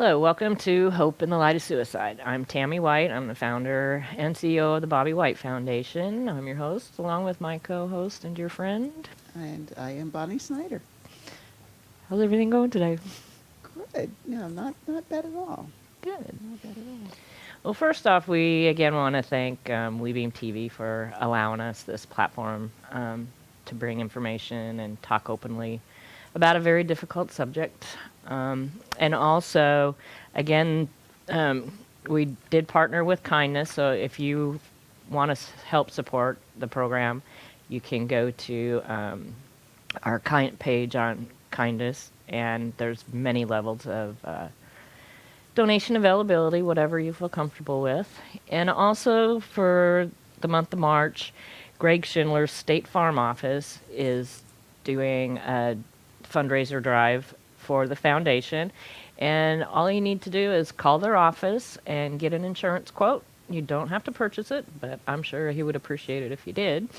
Hello, welcome to Hope in the Light of Suicide. I'm Tammy White. I'm the founder and CEO of the Bobby White Foundation. I'm your host, along with my co-host and dear friend. And I am Bonnie Snyder. How's everything going today? Good. No, not bad at all. Good. Not bad at all. Well, first off, we again want to thank WeBeam TV for allowing us this platform to bring information and talk openly about a very difficult subject. And also, again, we did partner with Kindness, so if you want to help support the program, you can go to our page on Kindness, and there's many levels of donation availability, whatever you feel comfortable with. And also for the month of March, Greg Schindler's State Farm office is doing a fundraiser drive for the foundation. And all you need to do is call their office and get an insurance quote. You don't have to purchase it, but I'm sure he would appreciate it if you did.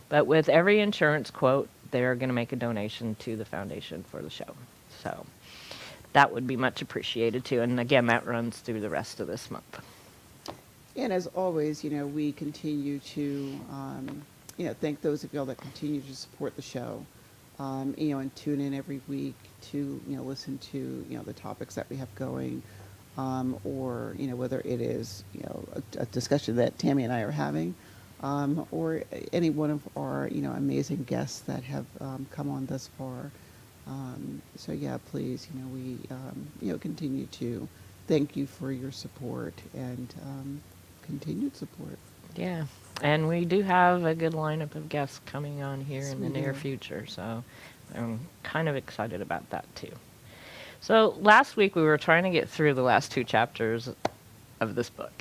But with every insurance quote, they're going to make a donation to the foundation for the show. So that would be much appreciated too. And again, that runs through the rest of this month. And as always, we continue to, thank those of y'all that continue to support the show, and tune in every week to, listen to, the topics that we have going, or, whether it is, a discussion that Tammy and I are having, or any one of our, amazing guests that have come on thus far. So yeah, please, we, continue to thank you for your support and continued support. Yeah. And we do have a good lineup of guests coming on here Yes, in the we near do. future. So I'm kind of excited about that too. So last week we were trying to get through the last two chapters of this book.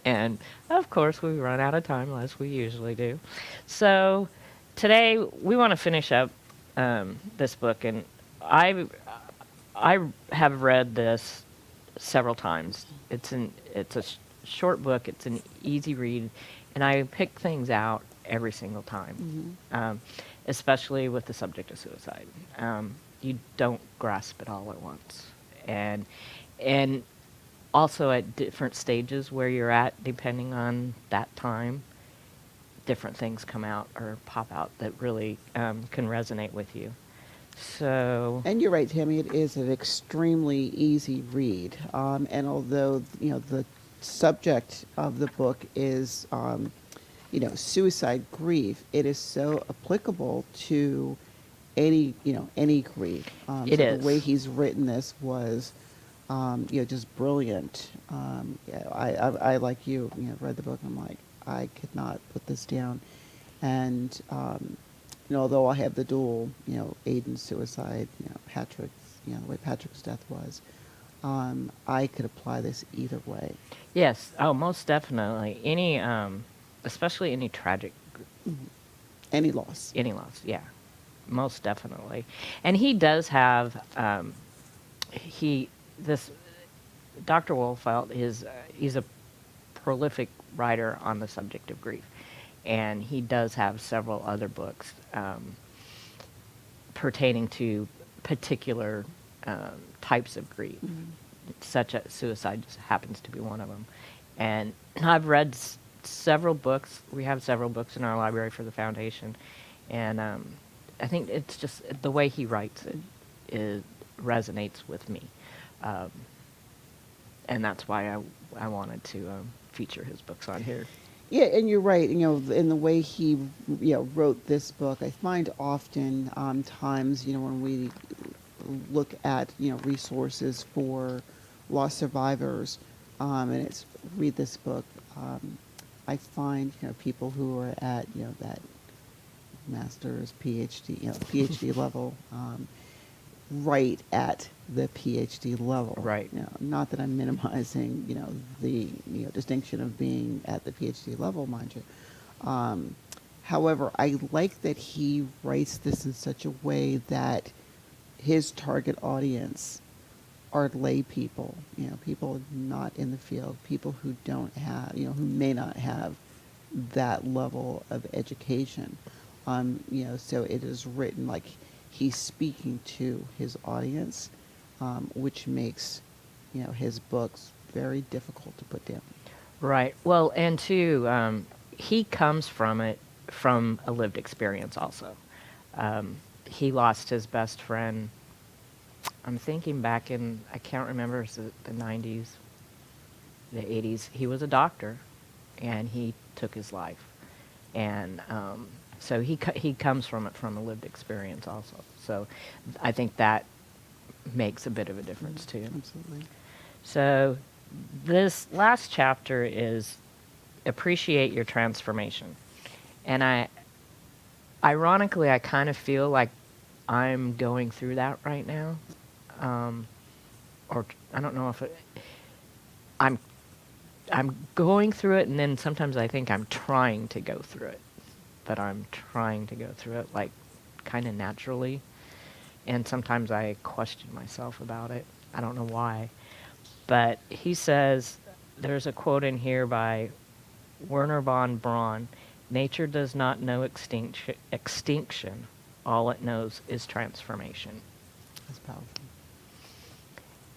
And of course we run out of time as we usually do. So today we want to finish up this book, and I have read this several times. It's a short book. It's an easy read, and I pick things out every single time, especially with the subject of suicide. You don't grasp it all at once, and also at different stages where you're at, depending on that time, different things come out or pop out that really can resonate with you. So, And you're right, Tammy. It is an extremely easy read. And although the subject of the book is suicide grief, it is so applicable to any grief. it So is. the way he's written this was just brilliant. Yeah, I like you, read the book. I'm like, I could not put this down. And although I have the dual, Aiden's suicide, Patrick's, the way Patrick's death was, I could apply this either way. Yes. Oh, most definitely. Especially any tragic, Any loss. any loss. Yeah, most definitely. And he does have, this, Dr. Wolfelt he's a prolific writer on the subject of grief. And he does have several other books pertaining to particular types of grief, such as suicide just happens to be one of them. And I've read several books. We have several books in our library for the foundation, and I think it's just the way he writes it resonates with me, and that's why I wanted to feature his books on here. Yeah, and you're right. In the way he, wrote this book, I find often times, when we look at, resources for lost survivors, and it's read this book. I find, people who are at, that master's, PhD, PhD level, right at the PhD level. Right. Not that I'm minimizing, the distinction of being at the PhD level, mind you. However, I like that he writes this in such a way that his target audience are lay people, people not in the field, people who don't have, who may not have that level of education. So it is written like he's speaking to his audience, which makes, his books very difficult to put down. Right. Well, and two, he comes from it from a lived experience also. He lost his best friend. I'm thinking back in, I can't remember, is it the 90s, the 80s. He was a doctor, and he took his life. And so he comes from it from a lived experience also. So I think that makes a bit of a difference too. Absolutely. So this last chapter is appreciate your transformation. And ironically, I kind of feel like I'm going through that right now. Or I don't know if I'm I'm going through it, and then sometimes I think I'm trying to go through it. But I'm trying to go through it like kind of naturally. And sometimes I question myself about it. I don't know why. But he says, there's a quote in here by Werner von Braun: nature does not know extinction. All it knows is transformation. That's powerful.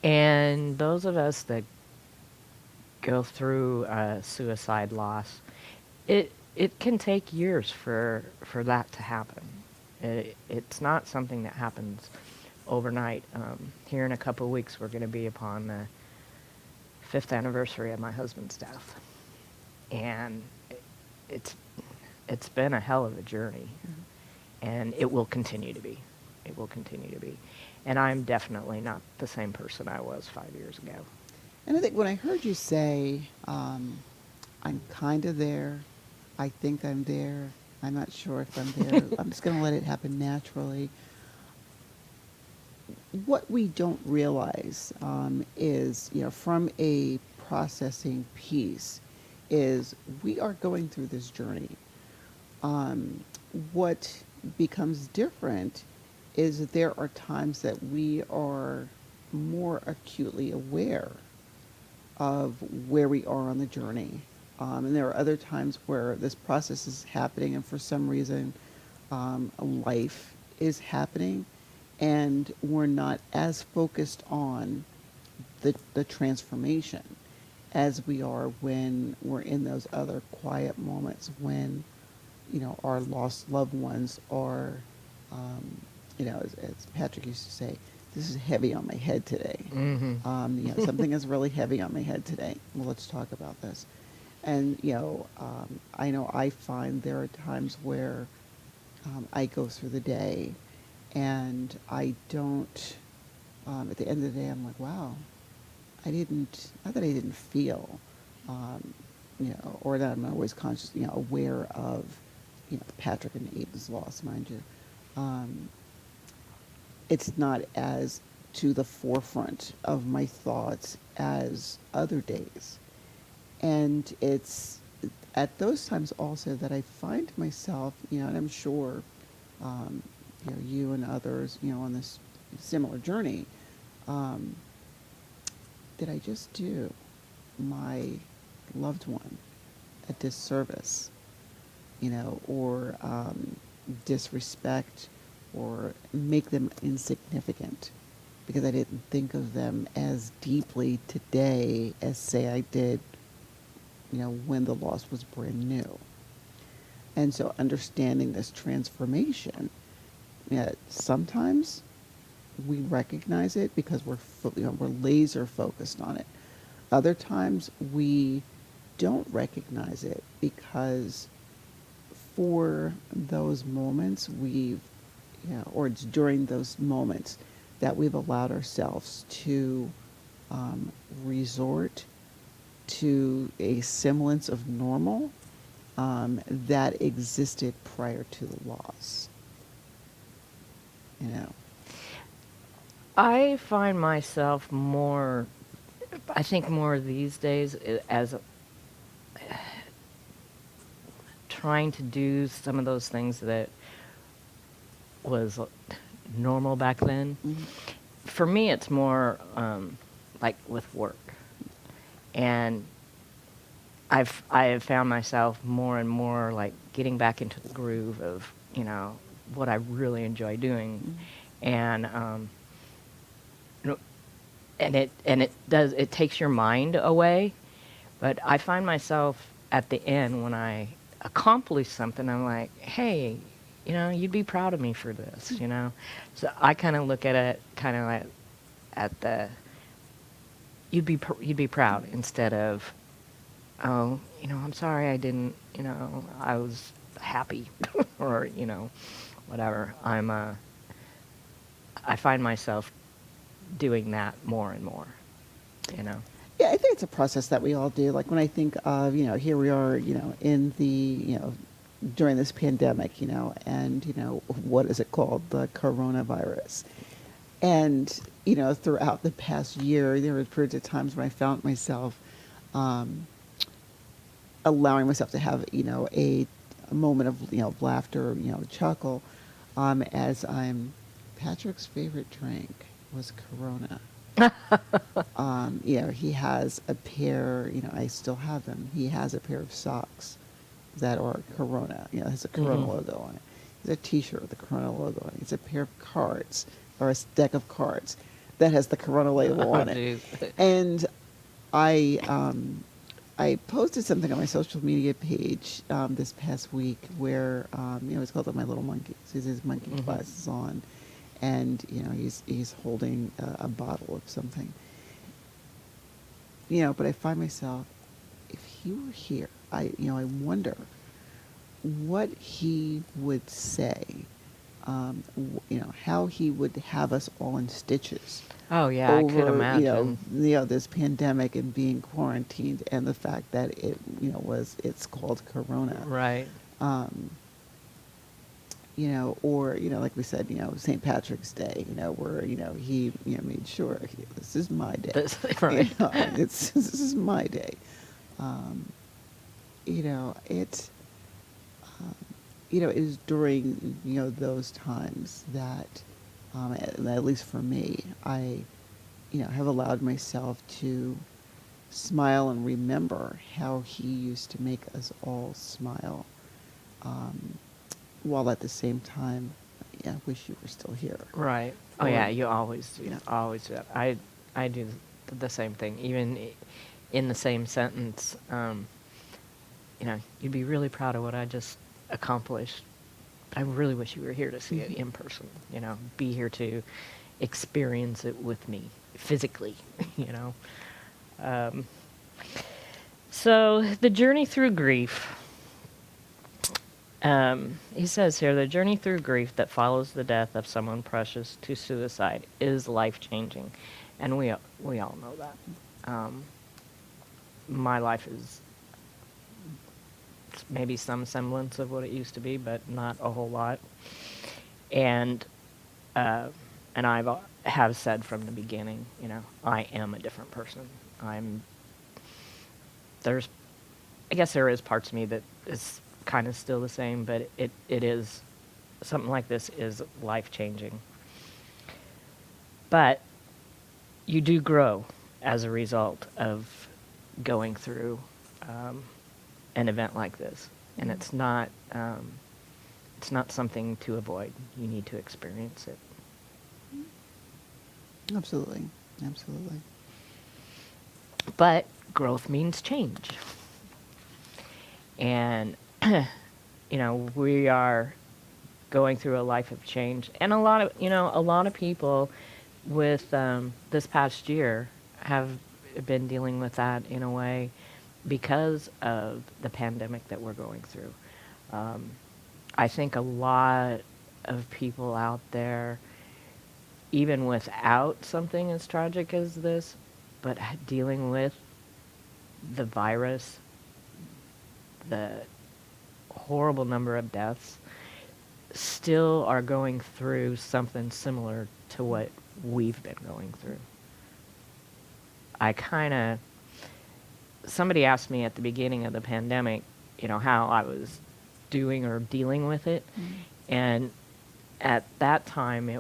And those of us that go through suicide loss, it can take years for that to happen. It's not something that happens overnight. Here in a couple of weeks, we're going to be upon the 5th anniversary of my husband's death, and it's it's been a hell of a journey, and it will continue to be. It will continue to be, and I'm definitely not the same person I was 5 years ago. And I think when I heard you say, I'm kind of there, I think I'm there, I'm not sure if I'm there, I'm just going to let it happen naturally. What we don't realize is, from a processing piece, is we are going through this journey. What becomes different is that there are times that we are more acutely aware of where we are on the journey. And there are other times where this process is happening, and for some reason, life is happening, and we're not as focused on the transformation as we are when we're in those other quiet moments when, our lost loved ones are, as Patrick used to say, this is heavy on my head today. Mm-hmm. Something is really heavy on my head today. Well, let's talk about this. And, I know I find there are times where I go through the day and I don't, at the end of the day, I'm like, wow, not that I didn't feel, or that I'm always conscious, aware of, Patrick and Aiden's loss, mind you. It's not as to the forefront of my thoughts as other days. And it's at those times also that I find myself, and I'm sure, you and others, on this similar journey, did I just do my loved one a disservice, or disrespect, or make them insignificant because I didn't think of them as deeply today as, say, I did, when the loss was brand new. And so understanding this transformation, sometimes we recognize it because we're laser focused on it. Other times we don't recognize it because for those moments or it's during those moments that we've allowed ourselves to resort to a semblance of normal that existed prior to the loss. I find myself I think more these days as trying to do some of those things that was normal back then. Mm-hmm. For me, it's more like with work. And I have found myself more and more like getting back into the groove of, what I really enjoy doing. Mm-hmm. And it takes your mind away. But I find myself at the end when I accomplish something, I'm like, hey, you'd be proud of me for this. So I kind of look at it kind of like at the you'd be proud instead of, oh, I'm sorry I didn't, I was happy or whatever. I find myself doing that more and more, you know. Yeah, I think it's a process that we all do. Like when I think of, here we are, in the, during this pandemic, and, what is it called? The coronavirus. And, throughout the past year, there were periods of times when I found myself um, allowing myself to have, a moment of, laughter, chuckle, as Patrick's favorite drink was Corona. He has a pair, I still have them. He has a pair of socks that are Corona, has a Corona logo on it. There's a t-shirt with the Corona logo on it. It's a pair of cards or a deck of cards that has the Corona label on it. Geez. And I posted something on my social media page this past week where, it's called My Little Monkey. So he has his monkey glasses on, and he's holding a bottle of something. But I find myself, if he were here, I wonder what he would say. How he would have us all in stitches. Oh yeah, I could Over, imagine. this pandemic and being quarantined, and the fact that it's called Corona. Right. Or, like we said, St. Patrick's Day, where, he, made sure this is my day. Right. This is my day. It, it is during, those times that, at least for me, I, have allowed myself to smile and remember how he used to make us all smile. While at the same time, I wish you were still here. Right. Oh yeah, you always do do that. I do the same thing. Even in the same sentence, you'd be really proud of what I just accomplished. I really wish you were here to see it in person. Be here to experience it with me physically. So the journey through grief. He says here, the journey through grief that follows the death of someone precious to suicide is life-changing, and we all know that. My life is maybe some semblance of what it used to be, but not a whole lot. And I've have said from the beginning, I am a different person. I guess there is parts of me that is kind of still the same, but it is, something like this is life-changing. But you do grow as a result of going through an event like this, and it's not something to avoid. You need to experience it. Absolutely. But growth means change. And we are going through a life of change, and a lot of people with this past year have been dealing with that in a way because of the pandemic that we're going through. I think a lot of people out there, even without something as tragic as this, but dealing with the virus, the horrible number of deaths, still are going through something similar to what we've been going through. Somebody asked me at the beginning of the pandemic, how I was doing or dealing with it. Mm-hmm. And at that time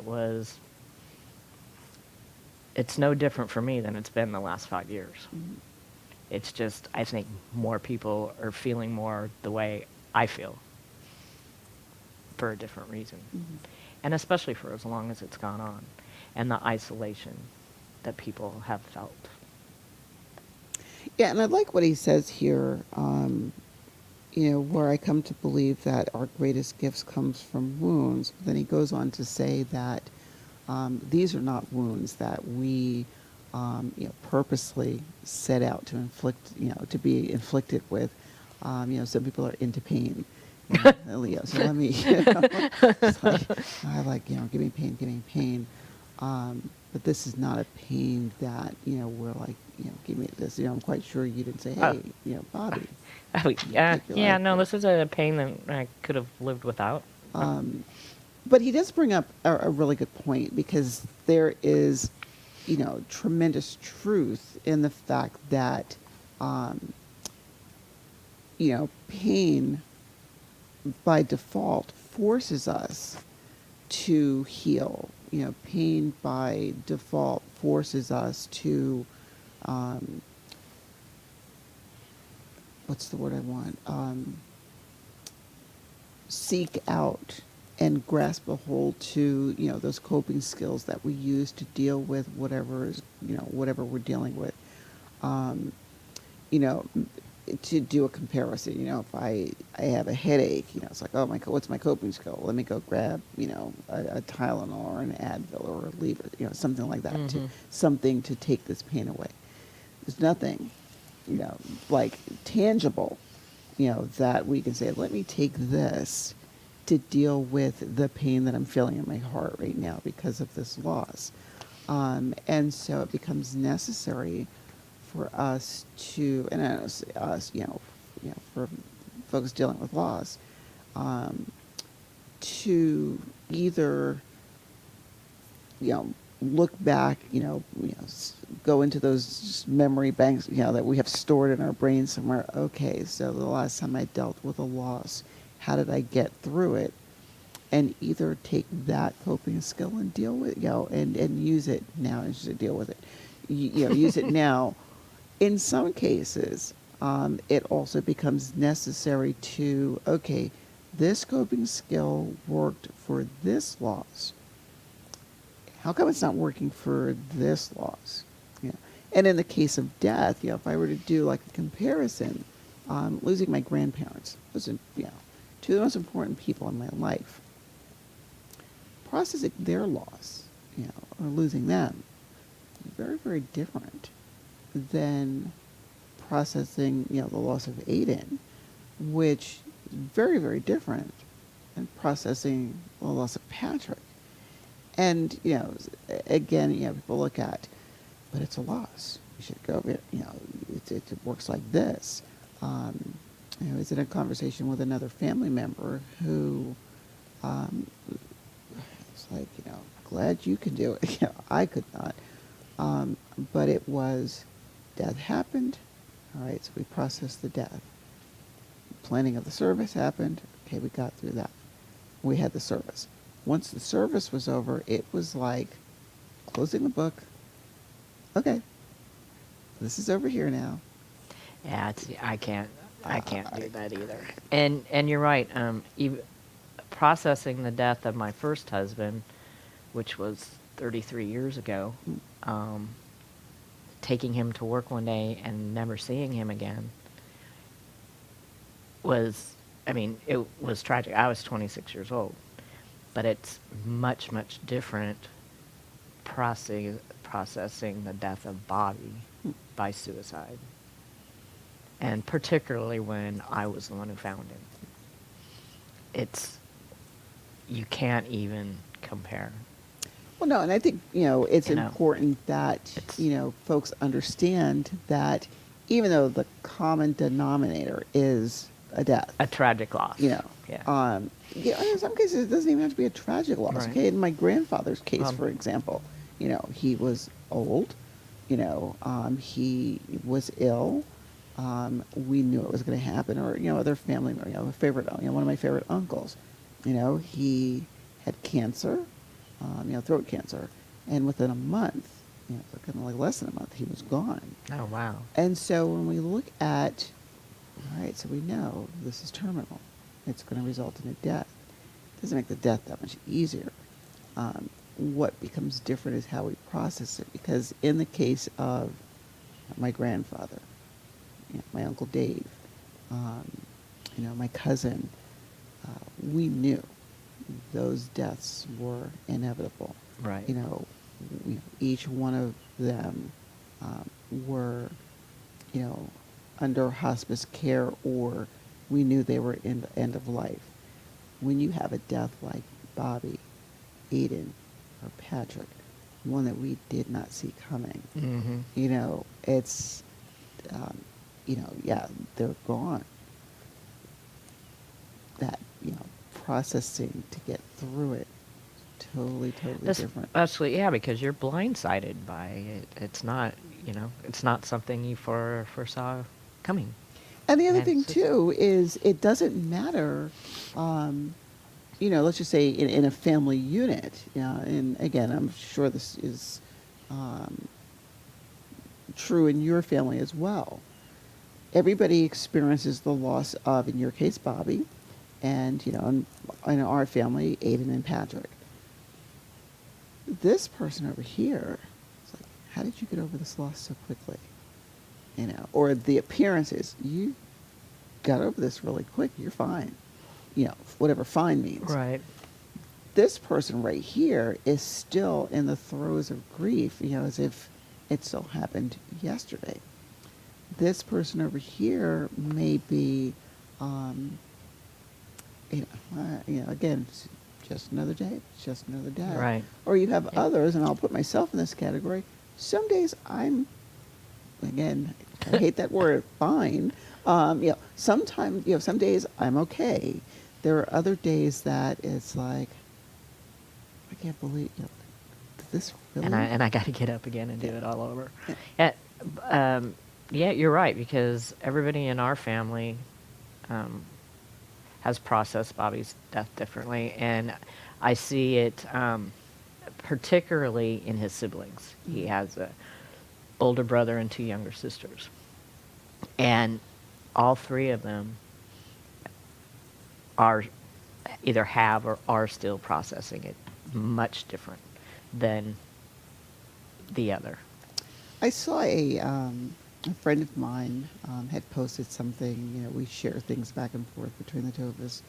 it's no different for me than it's been the last 5 years. Mm-hmm. It's just, I think more people are feeling more the way I feel for a different reason. Mm-hmm. And especially for as long as it's gone on. And the isolation. that people have felt. Yeah, and I like what he says here. Where I come to believe that our greatest gifts comes from wounds. But then he goes on to say that these are not wounds that we, purposely set out to inflict, to be inflicted with. Some people are into pain. So let me, it's like, I like, give me pain, give me pain. But this is not a pain that, we're like, give me this. I'm quite sure you didn't say, Oh. hey, Bobby, Oh, yeah, take your yeah. life No, here. this is a pain that I could have lived without. But he does bring up a really good point because there is, tremendous truth in the fact that, pain by default forces us to heal. Pain by default forces us to, um, what's the word I want? Seek out and grasp a hold to, those coping skills that we use to deal with whatever is, whatever we're dealing with. Um, you know, to do a comparison, if I have a headache, it's like, oh my, what's my coping skill? Let me go grab, a Tylenol or an Advil or a Lever, something like that, Mm-hmm. something to take this pain away. There's nothing, like tangible, that we can say, let me take this to deal with the pain that I'm feeling in my heart right now because of this loss. And so it becomes necessary for us to, and I don't say us, for folks dealing with loss, um, to either, look back, go into those memory banks, that we have stored in our brain somewhere. Okay, so the last time I dealt with a loss, how did I get through it? And either take that coping skill and deal with, and use it now and just deal with it. Use it now. In some cases, it also becomes necessary to, okay, this coping skill worked for this loss. How come it's not working for this loss? And in the case of death, if I were to do like a comparison, losing my grandparents, those are, two of the most important people in my life. Processing their loss, or losing them, very, very different than processing, the loss of Aiden, which is very, very different than processing the loss of Patrick. And, again, people look at, but it's a loss. You should go, it works like this. I was in a conversation with another family member who, it's like, glad you can do it. I could not. But it was, death happened. All right, so we processed the death. Planning of the service happened. Okay, we got through that. We had the service. Once the service was over, it was like closing the book. Okay, this is over here now. Yeah, I can't do that either. And you're right. Processing the death of my first husband, which was 33 years ago, um, taking him to work one day and never seeing him again was, I mean, it was tragic. I was 26 years old, but it's much, much different processing the death of Bobby by suicide. And particularly when I was the one who found him. It's, you can't even compare. Well, no, and I think, it's You know, important that, it's folks understand that even though the common denominator is a death, a tragic loss. Yeah, Yeah. in some cases, it doesn't even have to be a tragic loss. Right. Okay, in my grandfather's case, Um, for example, he was old. He was ill. We knew it was going to happen. Or other family, a favorite, one of my favorite uncles. He had cancer, throat cancer, and within a month, kind of like less than a month, he was gone. Oh, wow. And so when we look at, all right, so we know this is terminal. It's going to result in a death. It doesn't make the death that much easier. what becomes different is how we process it. Because in the case of my grandfather, my Uncle Dave, um, my cousin, we knew those deaths were inevitable. Right. Each one of them were, you know, under hospice care, or we knew they were in the end of life. When you have a death like Bobby, Aiden, or Patrick, one that we did not see coming, it's, yeah, they're gone. That, processing to get through it, totally, totally different. Absolutely, yeah, because you're blindsided by it. It's not, it's not something you foresaw coming. And the other And thing it's just- too is it doesn't matter, let's just say in a family unit. And again, I'm sure this is true in your family as well. Everybody experiences the loss of, in your case, Bobby, and in our family, Aiden and Patrick. This person over here, it's like, how did you get over this loss so quickly? Or the appearances, you got over this really quick, you're fine. Whatever fine means. Right. This person right here is still in the throes of grief, as if it still happened yesterday. This person over here may be, again, it's just another day, it's just another day. Right. Or you have Yeah. others, and I'll put myself in this category. Some days again, I hate that word, fine. Sometimes, some days I'm okay. There are other days that it's like, I can't believe, did this really? And I got to get up again and do Yeah. it all over. Yeah. Yeah, you're right, because everybody in our family has processed Bobby's death differently, and I see it particularly in his siblings. He has a older brother and 2 younger sisters, and all 3 of them are either have or are still processing it much different than the other. I saw a friend of mine had posted something. We share things back and forth between the two of us.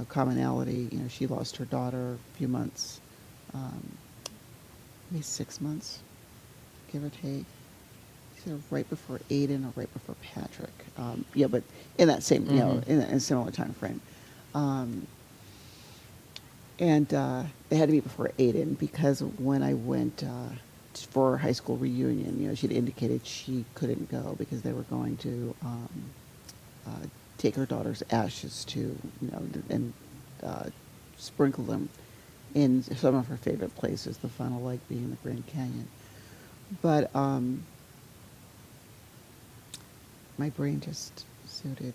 Commonality. She lost her daughter a few months, maybe 6 months, give or take. She said right before Aiden or right before Patrick. But in that same, in a similar time frame. And it had to be before Aiden, because when I went for her high school reunion, she'd indicated she couldn't go because they were going to take her daughter's ashes to, and sprinkle them in some of her favorite places, the final leg being the Grand Canyon. But my brain just suited.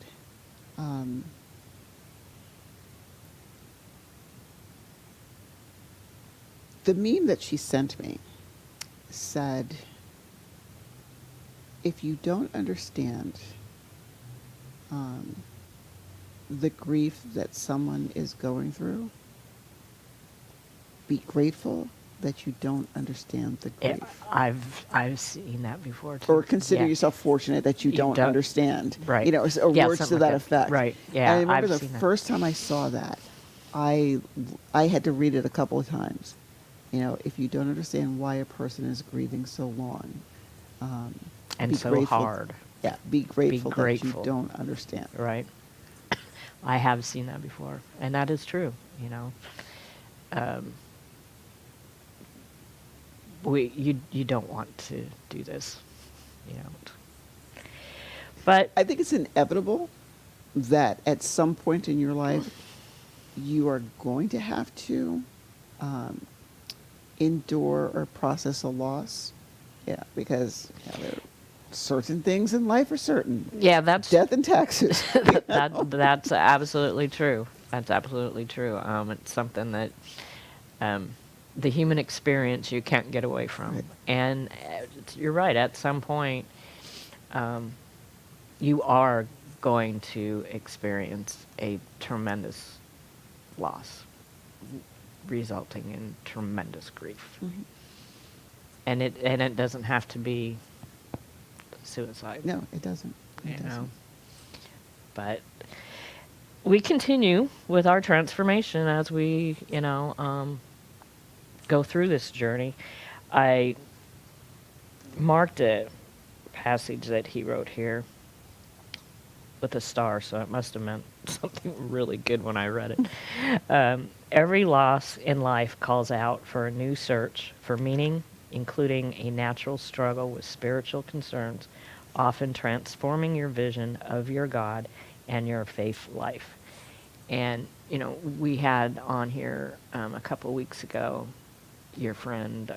The meme that she sent me said, if you don't understand the grief that someone is going through, be grateful that you don't understand the grief. I've seen that before too. Or consider Yeah. yourself fortunate that you don't understand. Right. Or Yeah, words to something that like that. effect. Right. Yeah, And I remember I've the seen that. first time I saw that, I had to read it a couple of times. If you don't understand why a person is grieving so long, And be so grateful. hard. Yeah, be grateful that grateful. you don't understand. Right. I have seen that before, and that is true. You don't want to do this, But I think it's inevitable that at some point in your life, you are going to have to endure or process a loss. Yeah, because there are certain things in life are certain. yeah, that's Death and taxes. that's absolutely true. That's absolutely true. It's something that the human experience you can't get away from. Right. And you're right. At some point, you are going to experience a tremendous loss. resulting in tremendous grief. Mhm. And it doesn't have to be suicide. No, it doesn't. It You know. doesn't. But we continue with our transformation as we, go through this journey. I marked a passage that he wrote here with a star, so it must have meant something really good when I read it. Every loss in life calls out for a new search for meaning, including a natural struggle with spiritual concerns, often transforming your vision of your God and your faith life. And, we had on here a couple weeks ago your friend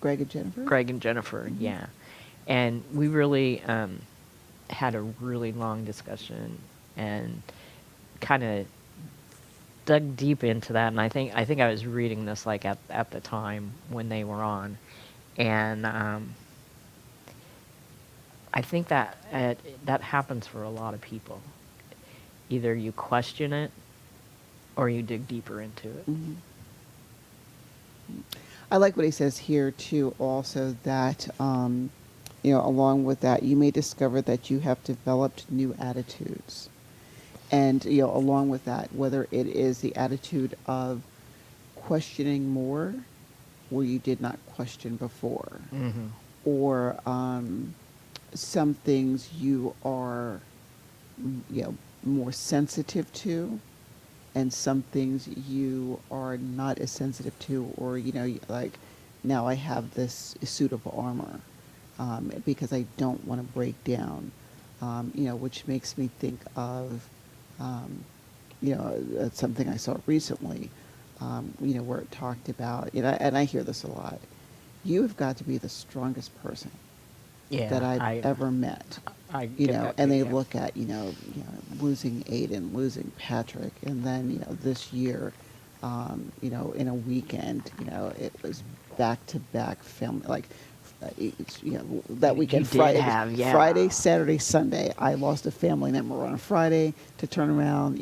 Greg and Jennifer? Greg and Jennifer, Mhm. yeah. And we really had a really long discussion and kind of dug deep into that. And I think I was reading this like at the time when they were on, and I think that that happens for a lot of people. Either you question it, or you dig deeper into it. Mhm. I like what he says here too. Also, that along with that, you may discover that you have developed new attitudes, and along with that, whether it is the attitude of questioning more, where you did not question before, Mm-hmm. or some things you are, more sensitive to, and some things you are not as sensitive to, or like, now I have this suit of armor because I don't want to break down, which makes me think of something I saw recently, where it talked about, and I hear this a lot. You have got to be the strongest person that Yeah, I've I ever met. I get that And too, they yeah. look at, losing Aiden, losing Patrick, and then, this year, in a weekend, it was back-to-back family, like, that You weekend, did Friday, have, yeah. Friday, Saturday, Sunday, I lost a family member on a Friday to turn around,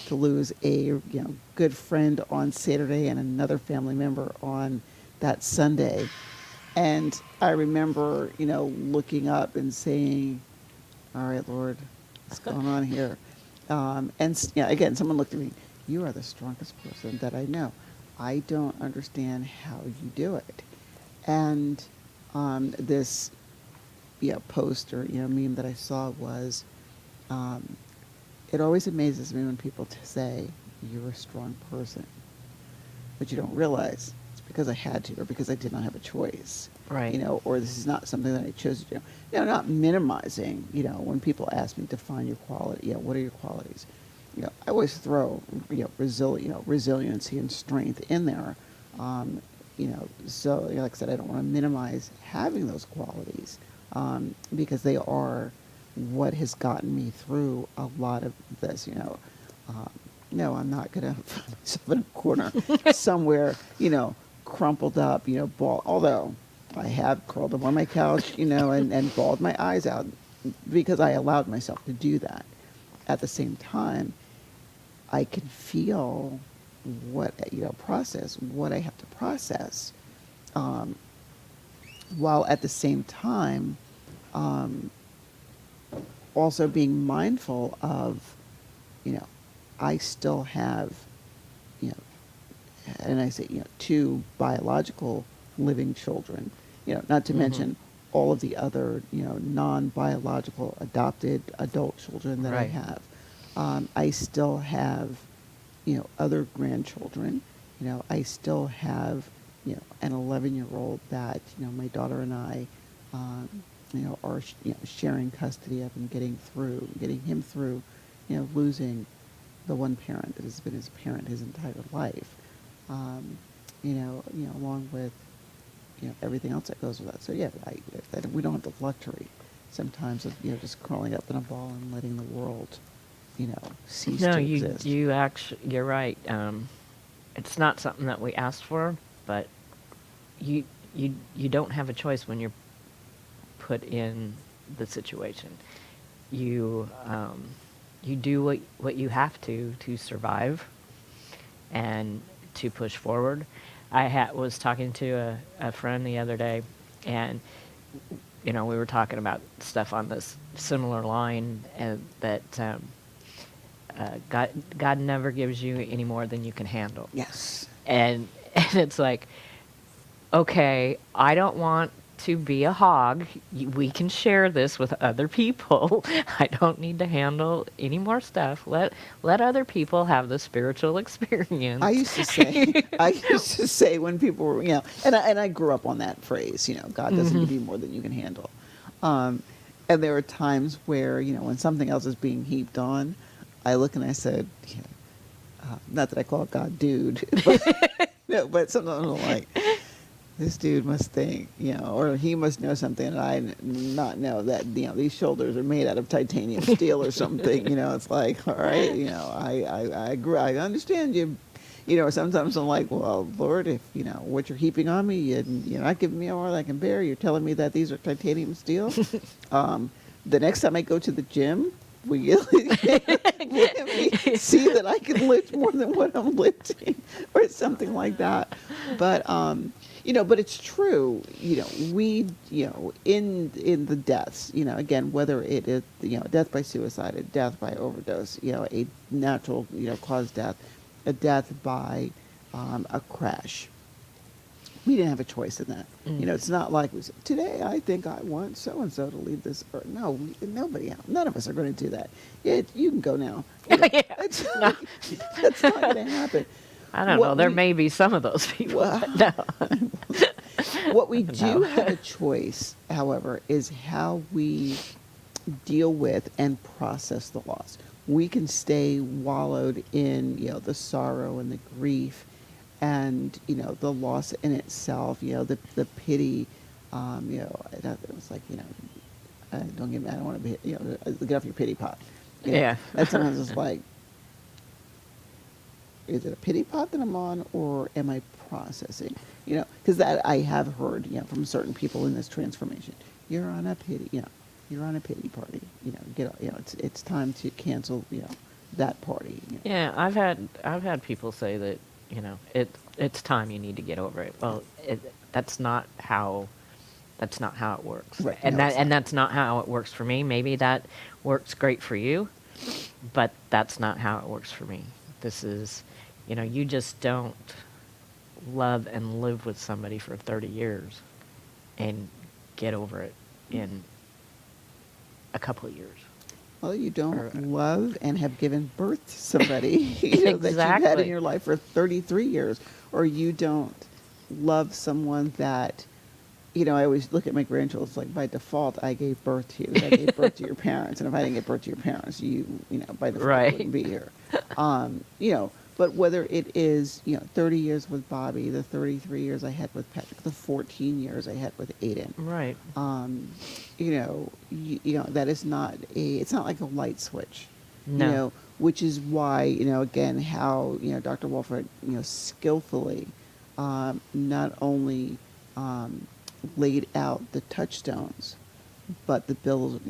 to lose a, good friend on Saturday and another family member on that Sunday. And I remember, looking up and saying, all right, Lord, what's going on here? Again, someone looked at me, you are the strongest person that I know. I don't understand how you do it. And this, post or, meme that I saw was, um, it always amazes me when people say, you're a strong person. But you don't realize it's because I had to, or because I did not have a choice. Right. Or this is not something that I chose to do. Not minimizing, when people ask me, define your quality, what are your qualities? I always throw, resiliency and strength in there. So, like I said, I don't want to minimize having those qualities, because they are what has gotten me through a lot of this, um, no, I'm not going to find myself in a corner somewhere, crumpled up, ball. Although I have curled up on my couch, and bawled my eyes out because I allowed myself to do that. At the same time, I can feel what, process what I have to process, um, while at the same time, um, also being mindful of, you know, I still have, you know, and I say, two biological living children, not to Mhm. mention all of the other, non-biological adopted adult children that I Right. have. I still have, other grandchildren. I still have, an 11-year-old that, my daughter and I, are, sharing custody of and getting him through, losing the one parent that has been his parent his entire life. Um, along with, everything else that goes with that. So yeah, we don't have the luxury sometimes of, just crawling up in a ball and letting the world, cease No, to you exist. you actually you're right. It's not something that we asked for, but you you don't have a choice when you're put in the situation. You you do what you have to survive, and to push forward. Was talking to a friend the other day, and we were talking about stuff on this similar line, and that God never gives you any more than you can handle. Yes. And and it's like, okay, I don't want to be a hog. We can share this with other people. I don't need to handle any more stuff. Let other people have the spiritual experience. I used to say, when people were, and I grew up on that phrase, God doesn't give you more than you can handle. And there are times where, when something else is being heaped on, I look and I said, not that I call God dude, but, but sometimes I'm like, this dude must think, or he must know something and I not know that, these shoulders are made out of titanium steel or something. It's like, all right, I agree, I understand you. Sometimes I'm like, well, Lord, if, what you're heaping on me, and you're not giving me more than I can bear, you're telling me that these are titanium steel. The next time I go to the gym, will you let me see that I can lift more than what I'm lifting, or something like that. But, but it's true, we, in the deaths, again, whether it is, death by suicide, a death by overdose, a natural, caused death, a death by a crash. We didn't have a choice in that. It's not like we said, today I think I want so-and-so to leave this earth. No, none of us are going to do that. You can go now. Yeah. That's, No. that's not going to happen. I don't know. There may be some of those people. But no. What we do No. have a choice, however, is how we deal with and process the loss. We can stay wallowed in, the sorrow and the grief and, the loss in itself, the pity, it was like, don't get me, I don't want to be, get off your pity pot. Yeah. And sometimes it's like, is it a pity pot that I'm on, or am I processing? Because that I have heard, from certain people in this transformation. You're on a pity, you're on a pity party. It's time to cancel, that party. Yeah, I've had people say that, it's time you need to get over it. Well, that's not how it works. Right. And No, it's not. that's not how it works for me. Maybe that works great for you, but that's not how it works for me. This is, you just don't love and live with somebody for 30 years and get over it in a couple of years. Well, you don't love and have given birth to somebody that you've had Exactly. in your life for 33 years, or you don't love someone that, I always look at my grandchildren, it's like by default I gave birth to you. I gave birth to your parents, and if I didn't give birth to your parents, you by default Right. wouldn't be here. But whether it is, 30 years with Bobby, the 33 years I had with Patrick, the 14 years I had with Aiden. Right. That is not it's not like a light switch. No. Which is why, again, how, Dr. Wolfelt, skillfully, not only, laid out the touchstones, but the Bill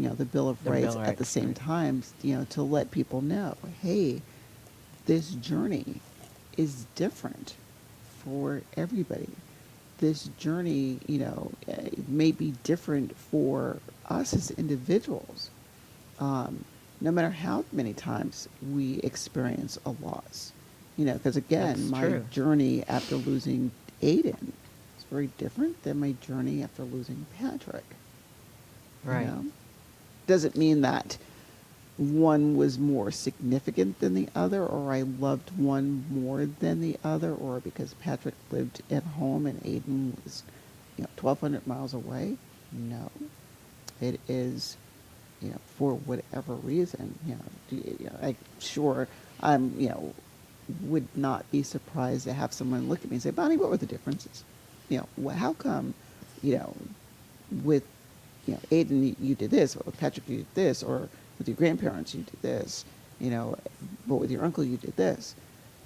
of Rights at the same time, to let people know, hey, this journey is different for everybody. This journey, may be different for us as individuals. No matter how many times we experience a loss, because again, That's my true. journey after losing Aiden is very different than my journey after losing Patrick. Right. Doesn't mean that one was more significant than the other, or I loved one more than the other, or because Patrick lived at home and Aiden was, 1,200 miles away. No, it is, for whatever reason, I'm, would not be surprised to have someone look at me and say, Bonnie, what were the differences? How come, with, Aiden, you did this, or with Patrick, you did this, or with your grandparents, you did this, but with your uncle, you did this.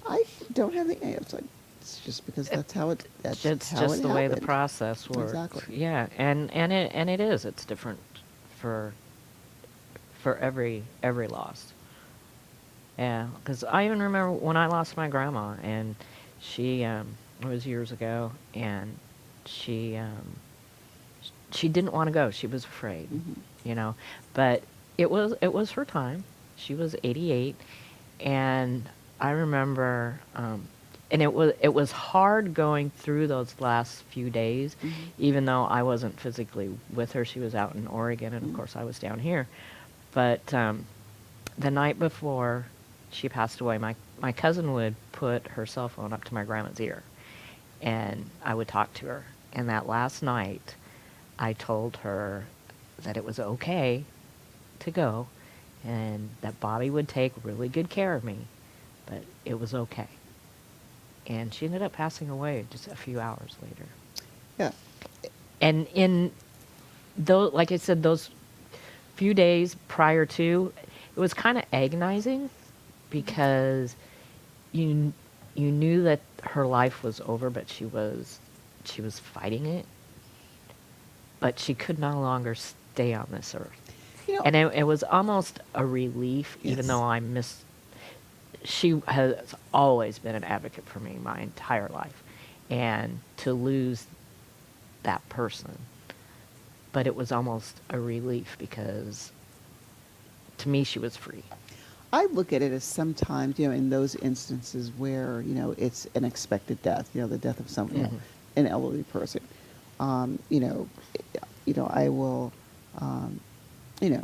I don't have the answer. It's just because that's how it. That's It's how just it the way the happened. process works. Exactly. Yeah, and it is. It's different for every loss. Yeah, because I even remember when I lost my grandma, and she it was years ago, and she she didn't want to go. She was afraid, Hmm. you know. But it was her time. She was 88, and I remember, and it was hard going through those last few days, Hmm. even though I wasn't physically with her. She was out in Oregon, and of Hmm. course I was down here. But the night before she passed away, my cousin would put her cell phone up to my grandma's ear, and I would talk to her. And that last night, I told her that it was okay to go, and that Bobby would take really good care of me, but it was okay. And she ended up passing away just a few hours later. Yeah. And in those, like I said, those few days prior to, it was kind of agonizing because you you knew that her life was over, but she was fighting it, but she could no longer stay on this earth. You know, And it was almost a relief, even yes. though I miss. She has always been an advocate for me my entire life, and to lose that person, but it was almost a relief because to me she was free. I look at it as sometimes, in those instances where, it's an expected death, the death of some, Hmm. an elderly person. Um, you know, I will, um,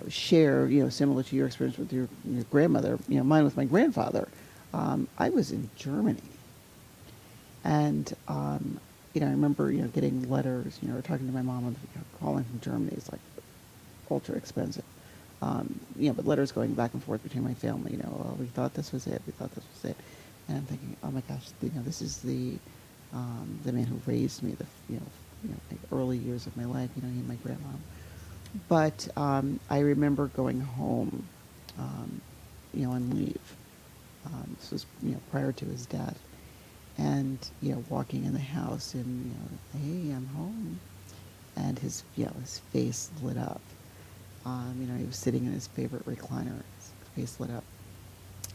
share, similar to your experience with your grandmother, mine with my grandfather. I was in Germany, and, I remember, getting letters, or talking to my mom, and calling from Germany is like ultra expensive. But letters going back and forth between my family, oh, we thought this was it, we thought this was it. And I'm thinking, oh my gosh, this is the man who raised me, my early years of my life, he and my grandma. But I remember going home, on leave. This was, prior to his death. And, walking in the house and, hey, I'm home. And his face lit up. He was sitting in his favorite recliner, his face lit up.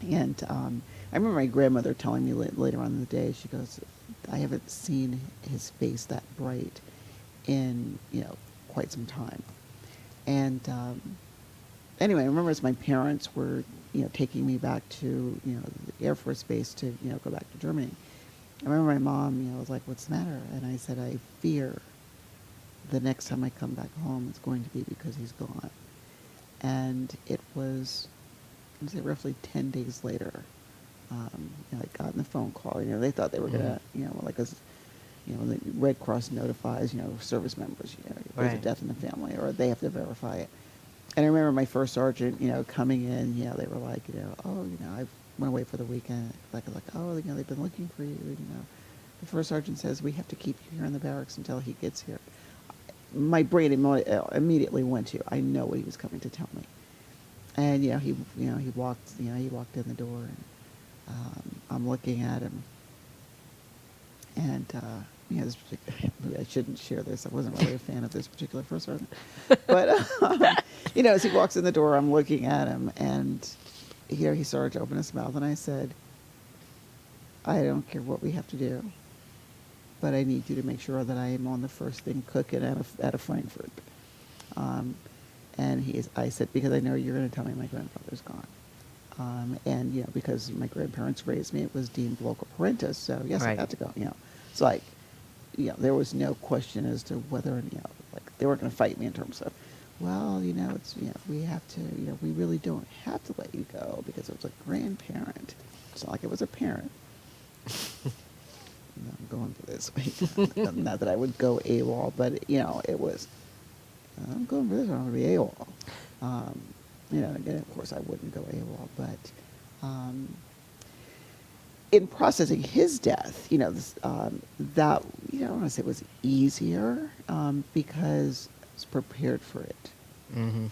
And I remember my grandmother telling me later on in the day, she goes, I haven't seen his face that bright in, quite some time. And anyway, I remember as my parents were, taking me back to, the Air Force Base to, go back to Germany. I remember my mom, was like, what's the matter? And I said, I fear the next time I come back home, it's going to be because he's gone. And it was, I'd say roughly 10 days later, I got the phone call. They thought they were going to, like us, the Red Cross notifies, service members, there's a Right. death in the family, or they have to verify it. And I remember my first sergeant, coming in, they were like, oh, I went away for the weekend. Like, oh, they've been looking for you, The first sergeant says, we have to keep you here in the barracks until he gets here. My brain immediately went to, I know what he was coming to tell me. And, he walked in the door, and I'm looking at him. And, maybe I shouldn't share this. I wasn't really a fan of this particular first sergeant. But, as he walks in the door, I'm looking at him, and here he started to open his mouth, and I said, I don't care what we have to do, but I need you to make sure that I am on the first thing cooking out of Frankfurt. And I said, because I know you're going to tell me my grandfather's gone. And, because my grandparents raised me, it was deemed local parentis, so yes, I Right. had to go, It's like, there was no question as to whether, like they weren't going to fight me in terms of, well, it's, we have to, we really don't have to let you go because it was a grandparent. It's not like it was a parent. I'm going for this. Not that I would go AWOL, but, it was, I'm going for this, I'm going to be AWOL. Again, of course, I wouldn't go AWOL, but in processing his death, that, I don't want to say it was easier because I was prepared for it. Hmm.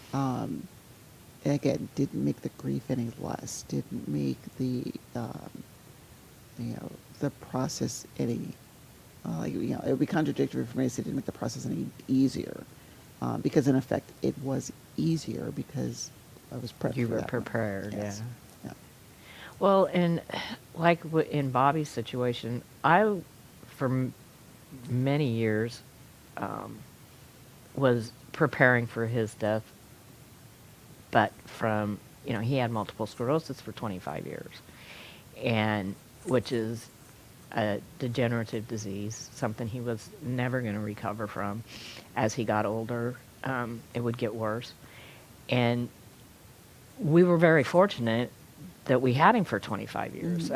Again, didn't make the grief any less, didn't make the process any, it would be contradictory for me to say it didn't make the process any easier. Because in effect, it was easier because I was prepped You for were that one. prepared, Yes. yeah. Yeah. Well, and like in Bobby's situation, I, for many years, um, was preparing for his death, but from, he had multiple sclerosis for 25 years, and which is a degenerative disease, something he was never going to recover from. As he got older, it would get worse. And we were very fortunate that we had him for 25 years.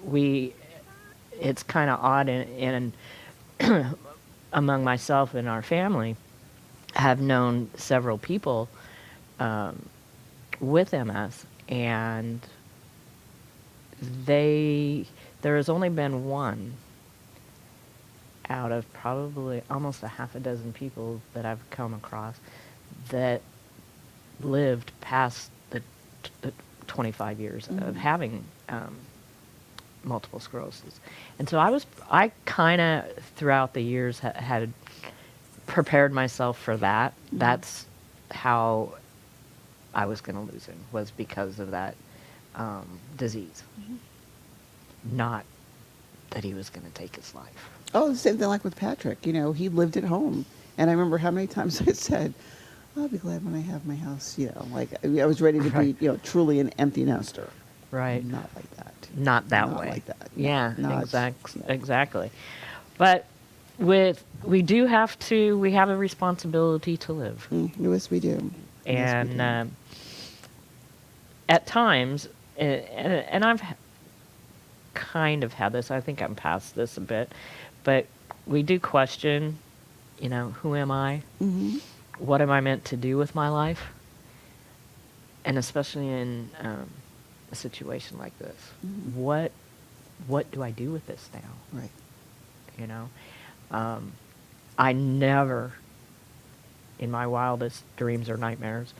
We, it's kind of odd in among myself and our family, have known several people with MS, and there has only been one out of probably almost a half a dozen people that I've come across that lived past the 25 years of having multiple sclerosis. And so I kind of throughout the years had prepared myself for that. That's how I was going to lose him, was because of that disease. Not that he was going to take his life. Oh, the same thing like with Patrick. He lived at home. And I remember how many times I said, I'll be glad when I have my house, like I was ready to Right. be, truly an empty nester. Right. Not like that. Not that Not way. like that. Yeah, Not- exactly. But we have a responsibility to live. Yes, we do. Yes, we do. And at times, and I've kind of had this, I think I'm past this a bit, but we do question, who am I? Mhm. What am I meant to do with my life? And especially in a situation like this, what do I do with this now? Right. I never, in my wildest dreams or nightmares,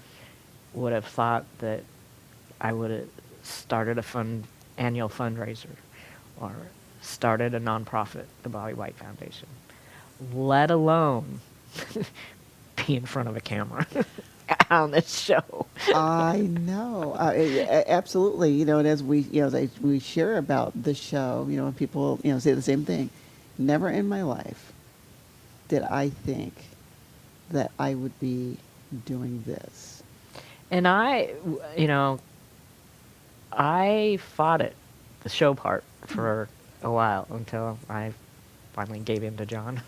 would have thought that I would have started annual fundraiser or started a nonprofit, the Bobby White Foundation, let alone be in front of a camera on this show. I know, absolutely. And as we share about the show, and people, say the same thing. Never in my life did I think that I would be doing this. And I fought it, the show part, for a while until I finally gave in to John.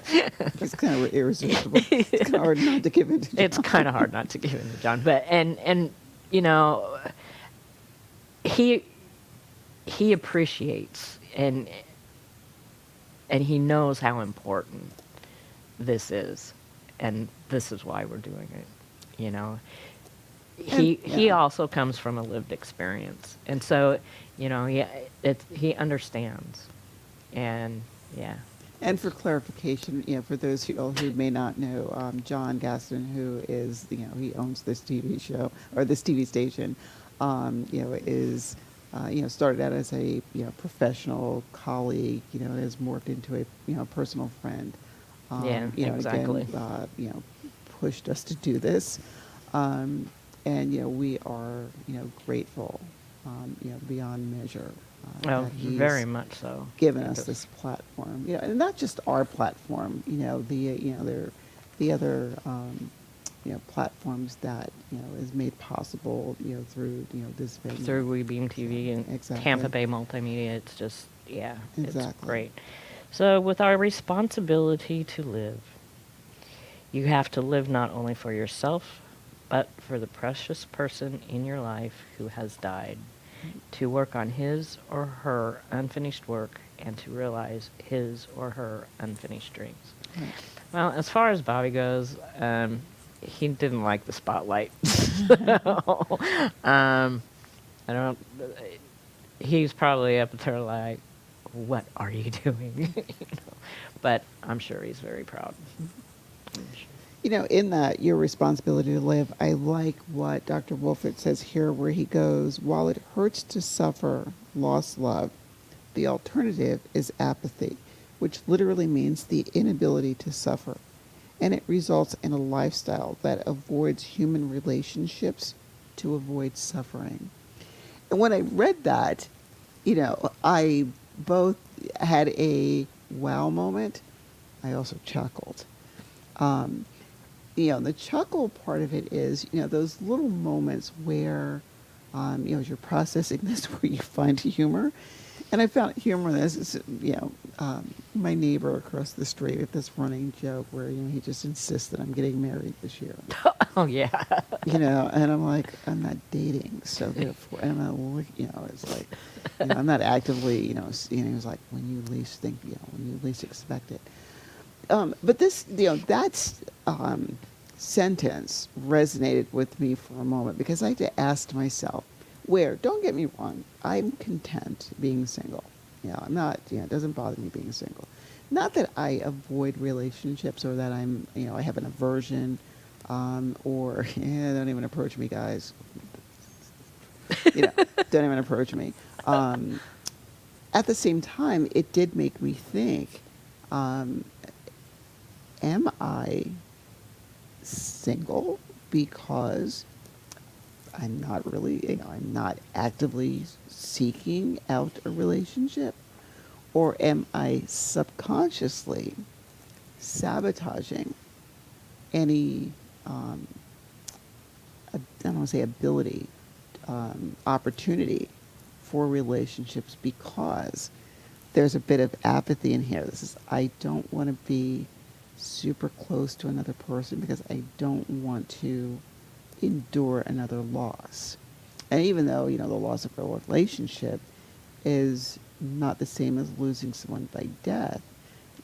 It's kind of irresistible. It's kind of hard not to give in to John. It's kind of hard not to give in to John, but and he appreciates and he knows how important this is, and this is why we're doing it. He also comes from a lived experience, and so he understands, and yeah. And for clarification, for those who may not know, John Gaston, who is, he owns this TV show or this TV station, is, started out as a, professional colleague, has morphed into a, personal friend. Yeah, exactly. Again, pushed us to do this. And, we are, grateful, beyond measure. Oh, That he's very much so. given us this platform, and not just our platform, the other, platforms that, is made possible, through, this venue. Through WeBeam TV and Exactly. Tampa Bay Multimedia, it's just, it's Exactly. great. So with our responsibility to live, you have to live not only for yourself, but for the precious person in your life who has died, to work on his or her unfinished work and to realize his or her unfinished dreams. Right. Well, as far as Bobby goes, he didn't like the spotlight. So, I don't. He's probably up there like, "What are you doing?" But I'm sure he's very proud. In that your responsibility to live, I like what Dr. Wolfelt says here, where he goes, while it hurts to suffer lost love, the alternative is apathy, which literally means the inability to suffer. And it results in a lifestyle that avoids human relationships to avoid suffering. And when I read that, I both had a wow moment. I also chuckled. Um, the chuckle part of it is, those little moments where, as you're processing this, where you find humor. And I found humor in this. My neighbor across the street with this running joke where, he just insists that I'm getting married this year. Oh yeah. And I'm like, I'm not dating, so therefore, and I'm like, it's like, I'm not actively, he was like, when you least think, when you least expect it. But this, that's sentence resonated with me for a moment because I had to ask myself, don't get me wrong, I'm content being single. I'm not, it doesn't bother me being single. Not that I avoid relationships or that I have an aversion, or, don't even approach me, guys. Don't even approach me. At the same time, it did make me think, am I single because I'm not really, I'm not actively seeking out a relationship? Or am I subconsciously sabotaging any, I don't want to say ability, opportunity for relationships because there's a bit of apathy in here. This is, I don't want to be super close to another person because I don't want to endure another loss. And even though, the loss of a relationship is not the same as losing someone by death,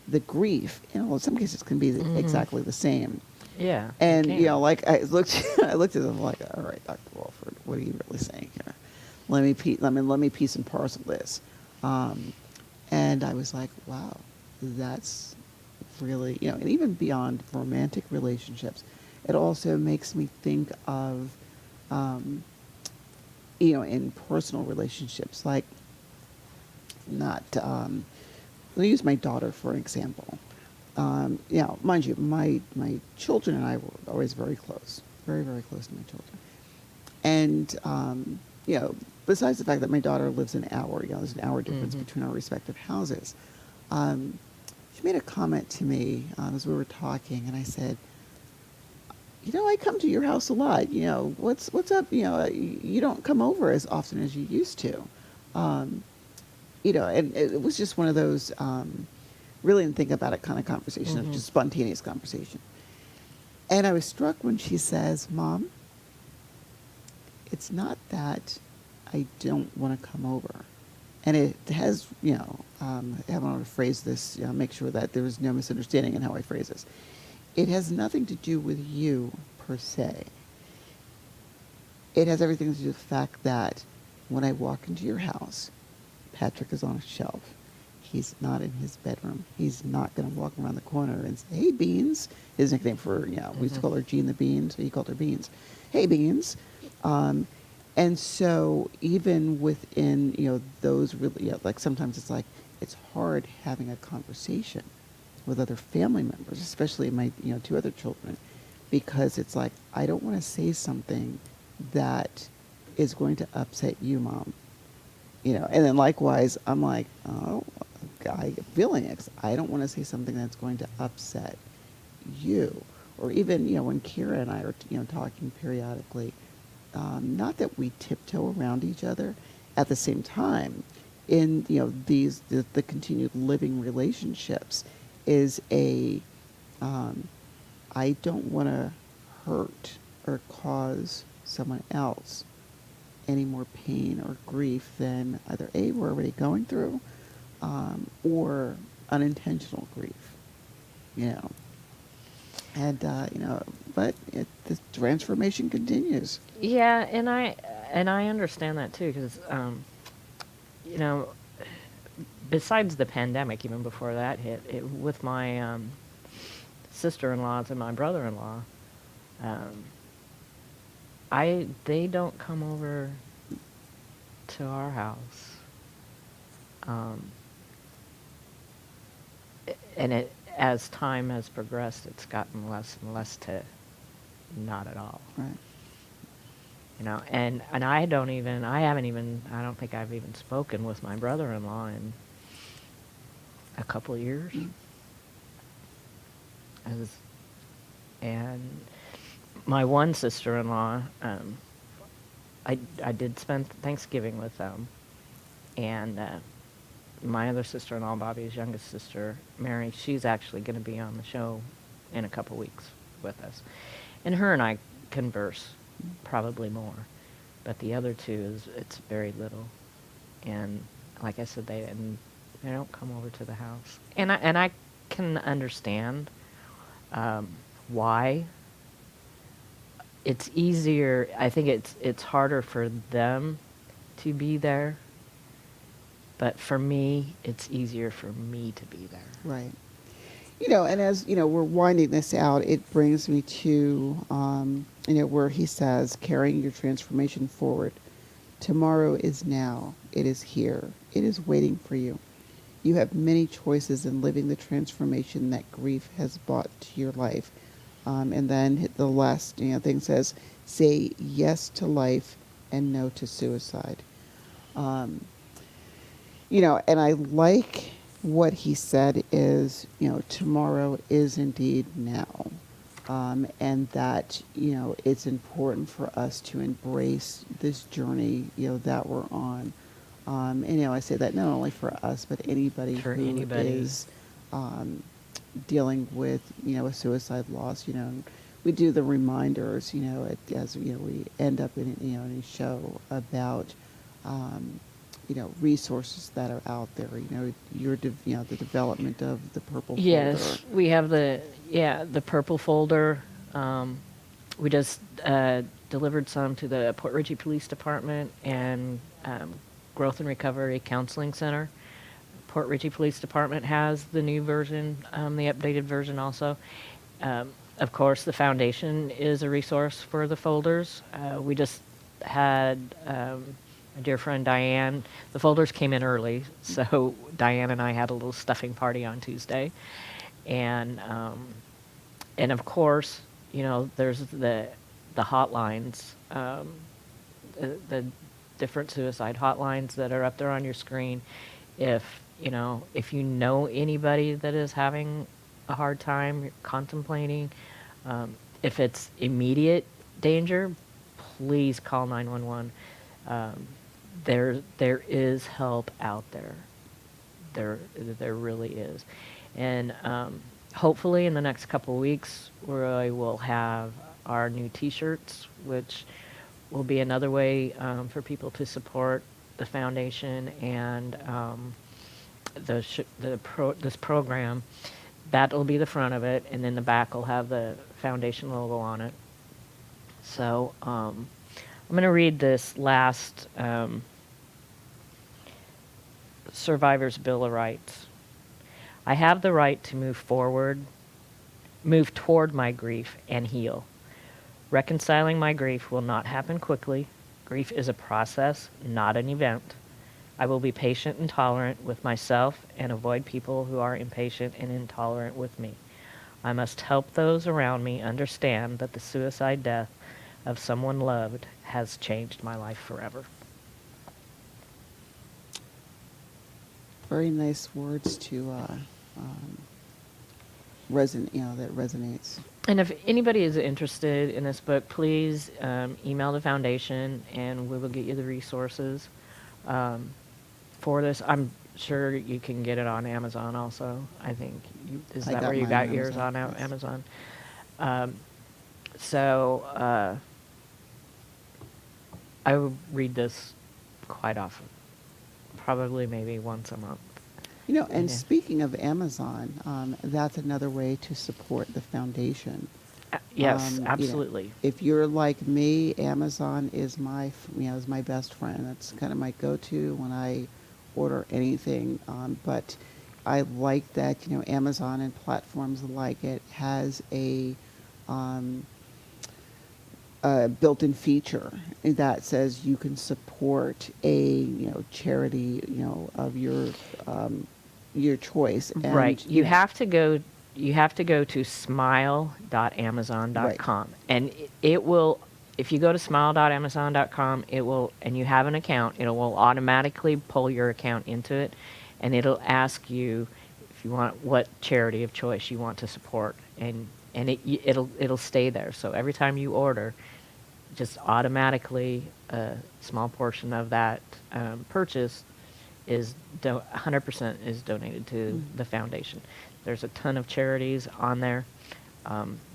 the grief, in some cases can be exactly the same. Yeah. And, it can. like I looked, I looked at them like, all right, Dr. Walford, what are you really saying here? Let me piece and parcel this. And I was like, wow, that's really, and even beyond romantic relationships, it also makes me think of, in personal relationships, like not, let me use my daughter for an example. Mind you, my children and I were always very close, very, very close to my children. And, besides the fact that my daughter lives an hour, there's an hour difference between our respective houses. She made a comment to me as we were talking, and I said, I come to your house a lot. What's up? You don't come over as often as you used to. Um, and it was just one of those really didn't think about it kind of conversation, of just spontaneous conversation. And I was struck when she says, Mom, it's not that I don't want to come over. And it has, I want to phrase this, make sure that there is no misunderstanding in how I phrase this. It has nothing to do with you per se. It has everything to do with the fact that when I walk into your house, Patrick is on a shelf. He's not in his bedroom. He's not going to walk around the corner and say, hey, Beans. His nickname for, we used to call her Jean the Bean, so he called her Beans. Hey, Beans. And so even within, those really, like sometimes it's like, it's hard having a conversation with other family members, especially my, two other children, because it's like, I don't want to say something that is going to upset you, Mom. And then likewise, I'm like, oh, I get feeling it. I don't want to say something that's going to upset you. Or even, when Kira and I are, talking periodically, not that we tiptoe around each other. At the same time, in, the continued living relationships is I don't want to hurt or cause someone else any more pain or grief than either A, we're already going through, or unintentional grief, And, but the transformation continues. Yeah, and I understand that too because you know, besides the pandemic, even before that hit, with my sister-in-laws and my brother-in-law, um, they don't come over to our house, um, and as time has progressed, it's gotten less and less to not at all. Right. And I don't think I've even spoken with my brother-in-law in a couple of years. As, and my one sister-in-law, I did spend Thanksgiving with them, and my other sister-in-law, Bobby's youngest sister, Mary, she's actually going to be on the show in a couple weeks with us, and her and I converse probably more, but the other two it's very little, and like I said, they don't come over to the house, and I can understand why. It's easier. I think it's harder for them to be there, but for me, it's easier for me to be there. Right. And as we're winding this out, it brings me to where he says, carrying your transformation forward. Tomorrow is now. It is here. It is waiting for you. You have many choices in living the transformation that grief has brought to your life. And then the last thing says, say yes to life and no to suicide. And I like what he said is, tomorrow is indeed now. And that, it's important for us to embrace this journey, that we're on. And, I say that not only for us, but anybody For who anybody. is dealing with, a suicide loss, we do the reminders, as, we end up in a show about, resources that are out there, the development of the purple folder. Yes, we have the purple folder. We just delivered some to the Port Ridge Police Department and Growth and Recovery Counseling Center. Port Ridge Police Department has the new version, the updated version also. Of course, the foundation is a resource for the folders. We just had my dear friend Diane. The folders came in early, so Diane and I had a little stuffing party on Tuesday, and of course, there's the hotlines, the different suicide hotlines that are up there on your screen. If you know anybody that is having a hard time contemplating, if it's immediate danger, please call 911. There is help out there. There really is, and hopefully in the next couple of weeks we will have our new T-shirts, which will be another way for people to support the foundation and this program. That'll be the front of it, and then the back will have the foundation logo on it. So I'm going to read this last Survivors Bill of Rights. I have the right to move toward my grief and heal. Reconciling my grief will not happen quickly. Grief is a process, not an event. I will be patient and tolerant with myself and avoid people who are impatient and intolerant with me. I must help those around me understand that the suicide death of someone loved has changed my life forever. Very nice words to that resonates. And if anybody is interested in this book, please email the foundation, and we will get you the resources for this. I'm sure you can get it on Amazon also. I think is that where you got yours on Amazon? So I read this quite often, probably maybe once a month. And speaking of Amazon, that's another way to support the foundation. Yes, absolutely. If you're like me, Amazon is my best friend. That's kind of my go-to when I order anything. But I like that, Amazon and platforms like it has a built-in feature that says you can support a charity of your choice. And, right. You have to go to smile.amazon.com, right. and it will if you go to smile.amazon.com, it will, and you have an account, it will automatically pull your account into it, and it'll ask you if you want what charity of choice you want to support, and it'll stay there. So every time you order, just automatically a small portion of that purchase is 100% is donated to the foundation. There's a ton of charities on there.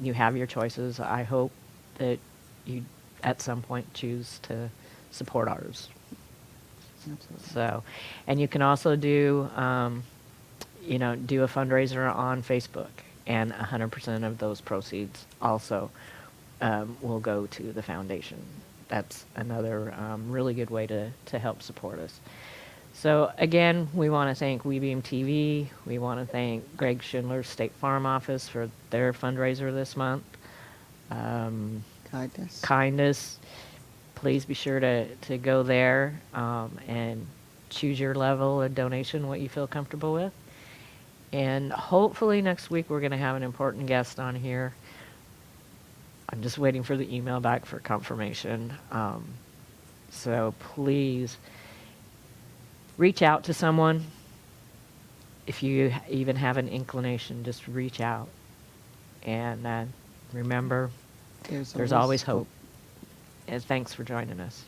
You have your choices. I hope that you at some point choose to support ours. Absolutely. So, and you can also do, do a fundraiser on Facebook, and 100% of those proceeds also will go to the foundation. That's another really good way to help support us. So again, we want to thank WeBeam TV. We want to thank Greg Schindler's State Farm Office for their fundraiser this month. Kindness. Kindness. Please be sure to go there and choose your level of donation, what you feel comfortable with. And hopefully next week we're going to have an important guest on here. I'm just waiting for the email back for confirmation. So please reach out to someone. If you even have an inclination, just reach out. And remember, there's always hope. And thanks for joining us.